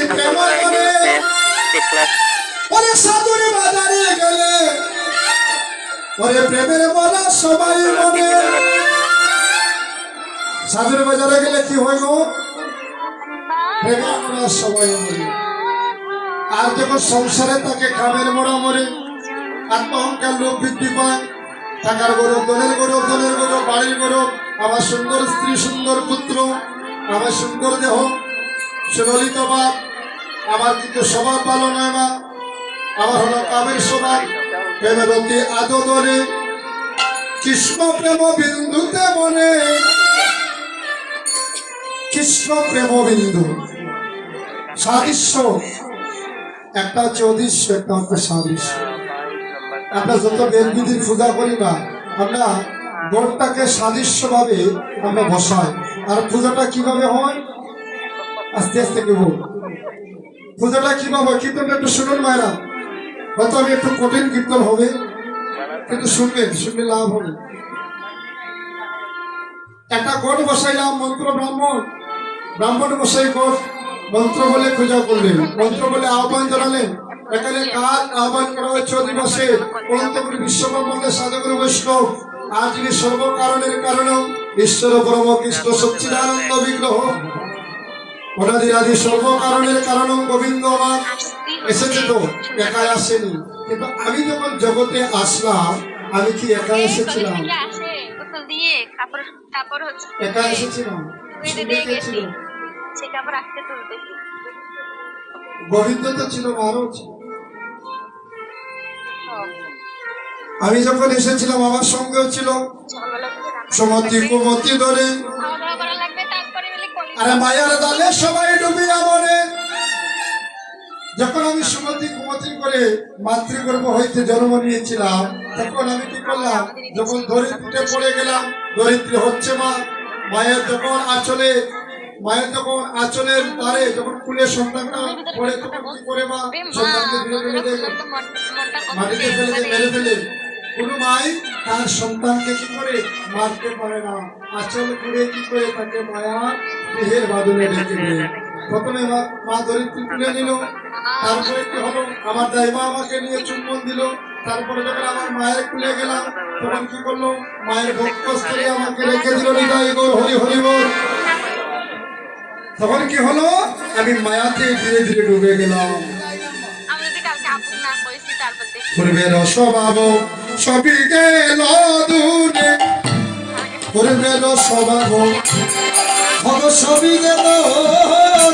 প্রেম করে ওরে সাধুর বাজারে গেলে ওরে প্রেমের বলা সবাই মনে সাধুর বাজারে গেলে কি হয় গো প্রেমের বলা সবাই মনে আর যখন সংসারে তাকে কামের মোড়া মরে আত্মহংকার লোভ বৃদ্ধি পায় টাকার গৌরব দলের গৌরব দলের গৌরব বাড়ির গৌরব আমার সুন্দর স্ত্রী সুন্দর পুত্র আমার সুন্দর দেহ সুললিত বাপ আমার কিন্তু স্বভাব ভালো নয় মা আমার হলো কামের স্বভাব প্রেমের অতি আদরে কৃষ্ণ প্রেম বিন্দুতে মনে কৃষ্ণ প্রেম বিন্দু সাদৃশ্য একটা হচ্ছে অদৃশ্য একটা হচ্ছে সাদৃশ্য আমরা যত বেদবিধির পূজা করি না আমরা গড়টাকে সাদৃশ্য ভাবে আমরা বসাই আর পূজাটা কিভাবে হয় আস্তে আস্তে কেব পূজাটা কিভাবে কীর্তনটা একটু শুনুন মায়েরা হয়তো আমি একটু কঠিন কীর্তন হবে কিন্তু শুনবেন শুনলে লাভ হবে একটা গড় বসাইলাম মন্ত্র ব্রাহ্মণ বসাই গড় মন্ত্র বলে পূজা করলেন মন্ত্র বলে আহ্বান জানালেন এখানে কাজ আহ্বান করা হয়েছে দিবসে অনন্তপুরী বিশ্বব্রহ্মাণ্ডের সাধুগুরু বৈষ্ণব আর যিনি সর্বকারণের কারণ ঈশ্বর পরম কৃষ্ণ সচ্চিদানন্দ বিগ্রহ অনাদি আদি সর্বকারণের কারণ গোবিন্দ আমার এসেছে তো একাই আসেনি কিন্তু আমি যখন জগতে আসলাম আমি কি একা এসেছিলাম একা এসেছিলাম গোবিন্দ তো ছিল আরো আমি যখন এসেছিলাম আমার সঙ্গেও ছিল সমতি কুমতি ধরে আরে মায়ার দালে সবাই ডুবিয়া মরে যখন আমি সুমতি কুমতি করে মাতৃগর্ভ হইতে জন্ম নিয়েছিলাম তখন আমি কি করলাম যখন দরিদ্রে পড়ে গেলাম দরিদ্র হচ্ছে মা মায়ের যখন আঁচলের দ্বারে যখন কুলে সন্তানটা পড়ে তখন কি করে মা সন্তানকে মাটিতে ফেলে মেরে ফেলে কোনো মাই তার সন্তানকে কি করে মারতে পারে না আঁচল ঘুরে কি করে তাকে মায়া দেহের বাদলে ঢেকে দেয় প্রথমে মা ধরিত্রী তুলে নিল তারপরে কি হলো আমার দাইমা আমাকে নিয়ে চুম্বন দিল তারপরে যখন আমার মায়ের কুলে গেলাম তখন কি করলো মায়ের বক্ষস্থলে আমাকে রেখে দিল হৃদয় গো হরি হরি বল তখন কি হলো আমি মায়াতে ধীরে ধীরে ডুবে গেলাম পূর্বের স্বভাব সবই গেল দূরে পূর্বের স্বভাব সবই গেল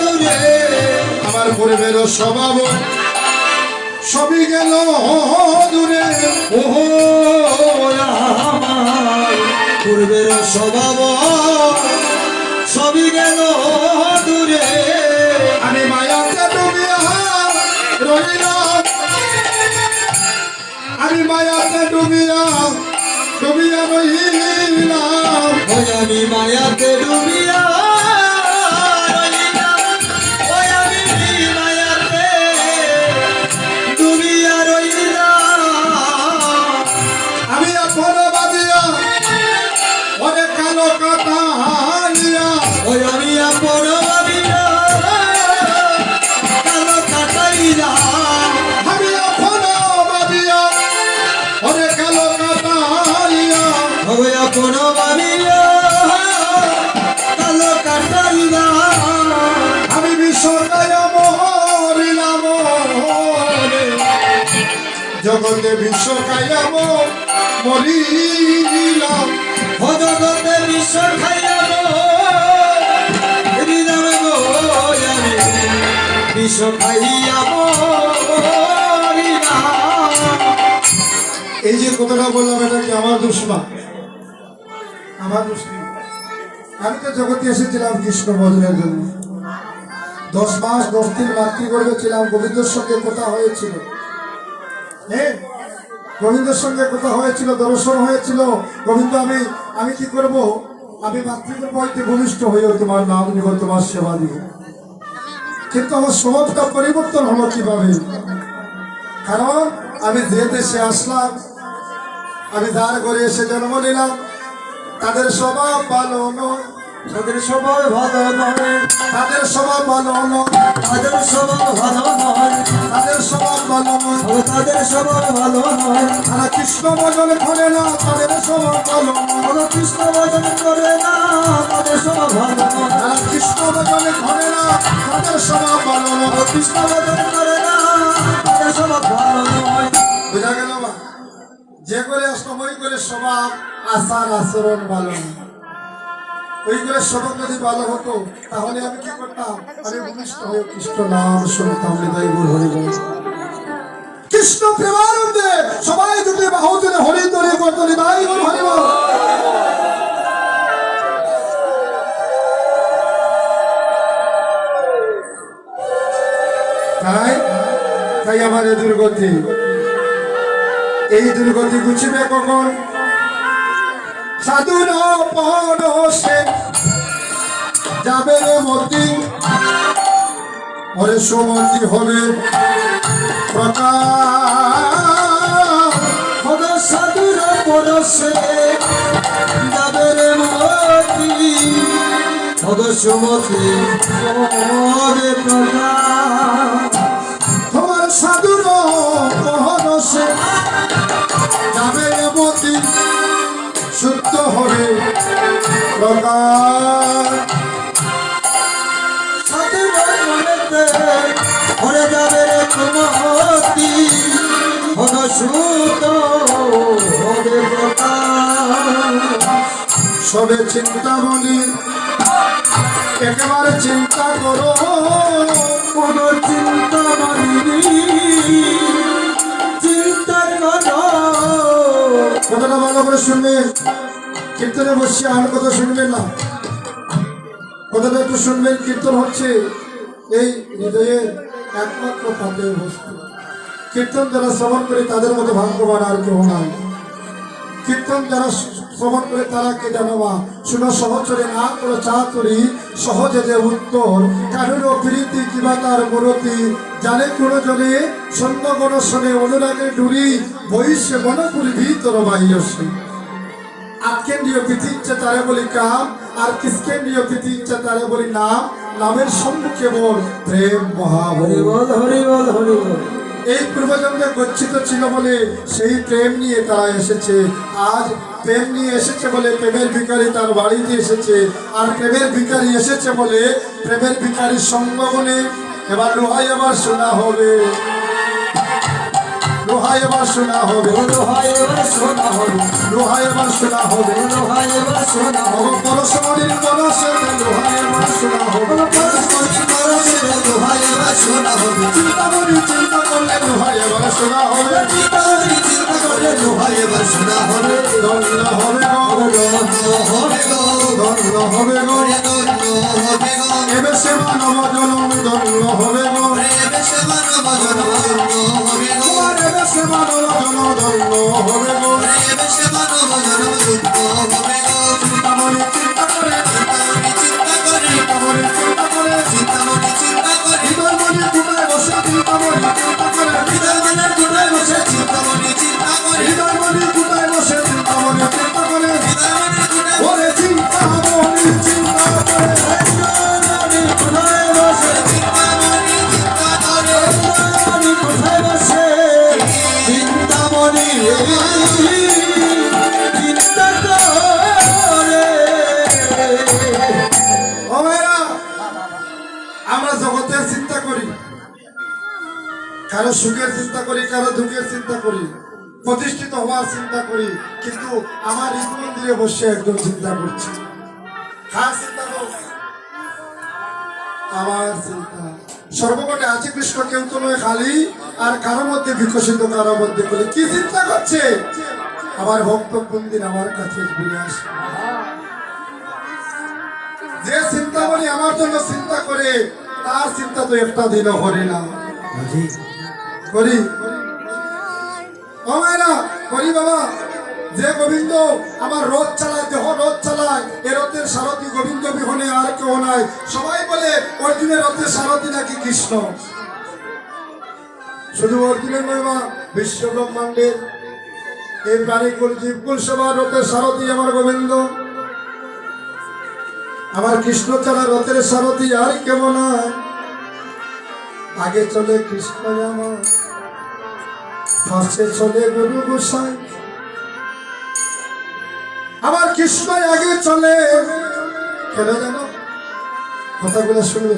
দূরে আমার পূর্বের স্বভাব সবই গেল দূরে ও আমার পূর্বের স্বভাব সবই গেল দূরে আমি মায়াতে ডুবিয়া রইলাম আমি মায়াতে ডুবিয়া রইলাম আমি মায়াতে ডুবিয়া আমি আপন বাদিয়া অনেক কালো কথা আমি আপন বাদিয়া কালো কাটাইলা আমি আপন বাদিয়া অনেক কালো কাটাইলা আমি আপন বাদিয়া কালো কাটাইলা আমি বিশ্বকায় মরিলাম জগতে বিশ্বকায় মরিলাম জগতে বিশ্ব খাইলাম হৃদয় গো আমি বিশ্ব খাইয়াম এই যে কথাটা বললাম এটা কি আমার দোষ না আমার দোষ নেই আমি তো জগতে এসেছিলাম কৃষ্ণ ভজনের জন্য 10 মাস 10 দিন মাতৃগর্ভে ছিলাম গোবিন্দের সঙ্গে কথা হয়েছিল হ্যাঁ গোবিন্দের সঙ্গে কথা হয়েছিল দর্শন হয়েছিল গোবিন্দ আমি কি করব আমি মাতৃগর্ভ হইতে ভূমিষ্ঠ হয়েও তোমার নাম নিব তোমার সেবা দিব কিন্তু আমার স্বভাবটা পরিবর্তন হলো কিভাবে কারণ আমি যে দেশে আসলাম আমি যার ঘরে এসে জন্ম নিলাম তাদের স্বভাব ভালো নয় তাদের স্বভাব ভালো নয় তাদের স্বভাব ভালো নয় তাদের স্বভাব তাদের স্বভাব ভালো নয়। তারা কৃষ্ণ ভজন করে না, তাদের স্বভাব ভালো নয়। কৃষ্ণ ভজন করে না তাদের স্বভাব ভালো নয়। তারা কৃষ্ণ ভজন করে না, তাদের স্বভাব ভালো নয়। কৃষ্ণ ভজন করে না তাদের স্বভাব ভালো নয়। বোঝা গেল বা? যে করে সময় করে স্বভাব আচার আচরণ ভালো না, ওই করে স্বভাব যদি ভালো হতো তাহলে আমি কি করতাম? আমি ভূমিষ্ঠ হয়ে কৃষ্ণ নাম শুনতাম, হৃদয় গুরু হরি বল। কৃষ্ণ প্রেমানন্দে সবাই যদি বাহুজনে হরি তরি করতো, হৃদয় গুরু হরি বল। তাই তাই আমার এই দুর্গতি, এই দুর্গতি গুছিবে কখন? সাধুর পরশে যাবে রে মতি, ওরে সুমতি হবে প্রকাশ। খোদা সাধুর পরশে যাবে রে মতি, খোদা সুমতি হবে প্রকাশ। তোমার সাধুর পরশে যাবে রে মতি, শুদ্ধ হবে প্রকাশ। সাধুর মনেতে ভরে যাবে রে কুমতি, খোদা সুত হবে প্রকাশ। সবে চিন্তা বলি একেবারে চিন্তা করো, কোন চিন্তা মানিনি চিন্তা করো। কথাটা ভালো করে শুনবেন, কীর্তনে বসে আর কথা শুনবেন না, কথাটা একটু শুনবেন। কীর্তন হচ্ছে এই হৃদয়ের একমাত্র পাতের বস্তু। কীর্তন যারা শ্রবণ করে তাদের মতো ভাগ্যবান আর কেউ নাই। কীর্তন যারা শ্রবণ করে তারা কে জানো বা? শুনো সহচরে না করো চাতুরি, সহজে যে উত্তর কারুর প্রীতি কিবা তার মূরতি। জানে কোনো জনে সন্ন্য গণ শোনে অনুরাগের ডুরি, বহিষ্যে বনপুরি ভিতর বাহিয়সী। আটকেন্দ্রীয় প্রীতি ইচ্ছা তারে বলি কাম, আর কিসকেন্দ্রীয় প্রীতি ইচ্ছা তারে বলি নাম। নামের সম্মুখে বল প্রেম মহাবল। হরি বল হরি বল হরি বল। এই পূর্বজন্মে গচ্ছিত ছিল বলে সেই প্রেম নিয়ে তারা এসেছে। আজ প্রেম নিয়ে এসেছে বলে প্রেমের ভিখারি তার বাড়িতে এসেছে। আর প্রেমের ভিখারি এসেছে বলে প্রেমের ভিখারির সঙ্গ বলে এবার লোহাই আবার শোনা হবে, লোহাই এবার শোনা হবে, লোহাই এবার শোনা হবে, লোহাই এবার শোনা হবে। লোহাই এবার শোনা হবে। পরশমণির পরশে লোহাই এবার শোনা হবে, পরশমণির পরশে লোহাই এবার শোনা হবে। চিন্তামণি চিন্তা করলে লোহাই এবার শোনা হবে, চিন্তামণি চিন্তা করলে লোহাই এবার শোনা হবে। ধন্য হবে গো, ধন্য হবে গো, ধন্য হবে গো, ধন্য হবে গো। এবে সে মানব জনম ধন্য হবে গো, এবে সে মানব জনম ধন্য হবে গো। তোমার এবে সে মানব জনম ধন্য হবে গো। এবে সে মানব জনম ধন্য হবে গো। চিন্তামণি চিন্তা করে, চিন্তামণি চিন্তা করে, চিন্তামণি চিন্তা করে, চিন্তামণি চিন্তা করে। হৃদয়মণি কোথায় বসে চিন্তামণি চিন্তা করে, হৃদয়মণির কোণায় বসে চিন্তামণি চিন্তা করে। হৃদয়মণি কোথায় বসে চিন্তামণি চিন্তা করে, হৃদয়মণির কোণায় ওরে চিন্তামণি চিন্তা করে। হৃদয়মণির কোণায় বসে চিন্তামণি চিন্তা করে। হৃদয়মণির কোণায় বসে চিন্তামণি চিন্তা করে। ও ভাইরা, আমরা জগতের চিন্তা করি, কারো সুখের চিন্তা করি, কারো দুঃখের চিন্তা করি, প্রতিষ্ঠিত হওয়ার চিন্তা করি, কিন্তু আমার ঈদ মন্দিরে বসে একজন চিন্তা করছে। কার চিন্তা করব? আমার চিন্তা সর্বমোটে আছে কৃষ্ণ, কেউ তো নয় খালি, আর কারো মধ্যে বিকশিত কারো মধ্যে বলে কি চিন্তা করছে? আমার ভক্ত কোনদিন আমার কাছে ঘুরে আসে। যে চিন্তা বলি আমার জন্য চিন্তা করে, তার চিন্তা তো একটা দিনও করে না। করি ও মায়েরা, করি বাবা। যে গোবিন্দ আমার রথ চালায়, দেহ রথ চালায়, এ রথের সারথি গোবিন্দ বিহনে আর কেউ নাই। সবাই বলে অর্জুনের রথের সারথি নাকি কৃষ্ণ। শুধু অর্জুনের নয় মা, বিশ্ব ব্রহ্মাণ্ডের এই প্রাণীকুল জীবকুল সবার রথের সারথি আমার গোবিন্দ। আমার কৃষ্ণ ছাড়া রথের সারথি আর কেমন আগে চলে কৃষ্ণ আমার। ফাঁসে চলে গুরু গোসাই আমার কৃষ্ণ আগে চলে কেন জানো কথাগুলো শুনবে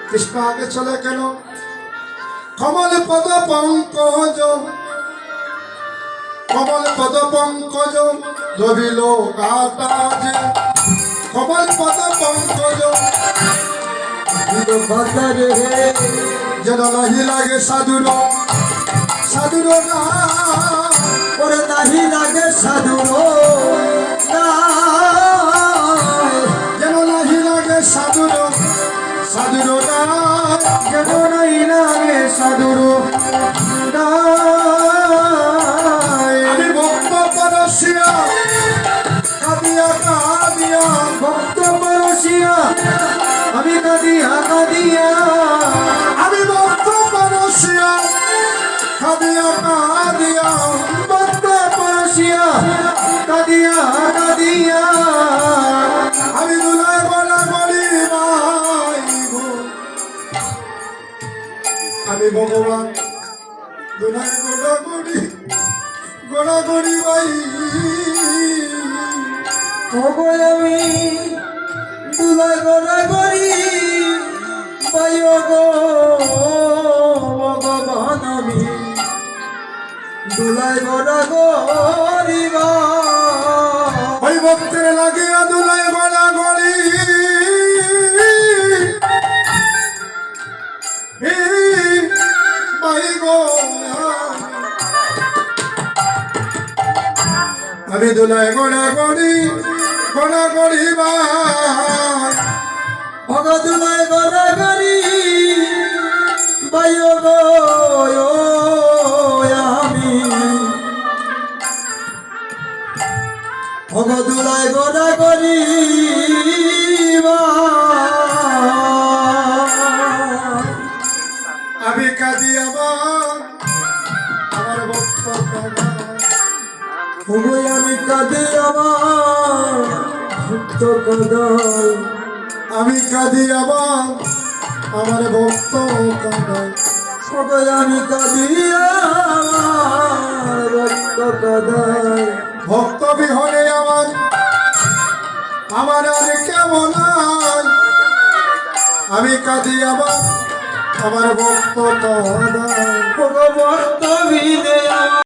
কৃষ্ণ আগে চলে কেন কমল পদ পঙ্কজ কমল পদ পঙ্কজ রবিল কাটাজে কমল পদ পঙ্কজ বাতারে যেন নাহি লাগে সাধুর সাধুর না ওরে নাহি লাগে সাধুর যেন নাহি লাগে সাধুর সাধুর না যেন নাহি লাগে সাধুর আমি ভক্ত পরশিয়া কাঁদিয়া কাঁদিয়া ভক্ত পরশিয়া আমি কাঁদিয়া কাঁদিয়া আমি ভক্ত পরশিয়া কাঁদিয়া কাঁদিয়া ভক্ত পরশিয়া কাঁদিয়া কাঁদিয়া আমি দুলাই বলা বলি মাইব আমি ভগবান দুলাই গোড়া গড়ি ভাই ওগো আমি দুলাই গড়া গড়ি পাই গো ভগবান আমি দুলাই গড়া গড়িবা ওই ভক্তের লাগিয়া দুলাই গড়া গড়ি ভাই গো আমি দুলাই গড়া গড়ি ভাই ওগো দুলাই গড়া গড়ি পাই গো আমি ওগো দুলাই গড়া গড়ি আমি কাঁদি আমার ভক্ত ওগো আমি কাঁদি আমার ভক্ত কদয় আমি কাঁদি আমার ভক্ত কাঁদায় ওগো আমি কাঁদি আমার ভক্ত কদয় ভক্ত বিহনে আমার আর কেমন নাই। আমি কাঁদি আমার ভক্ত কাঁদায় ওগো ভক্ত বিনে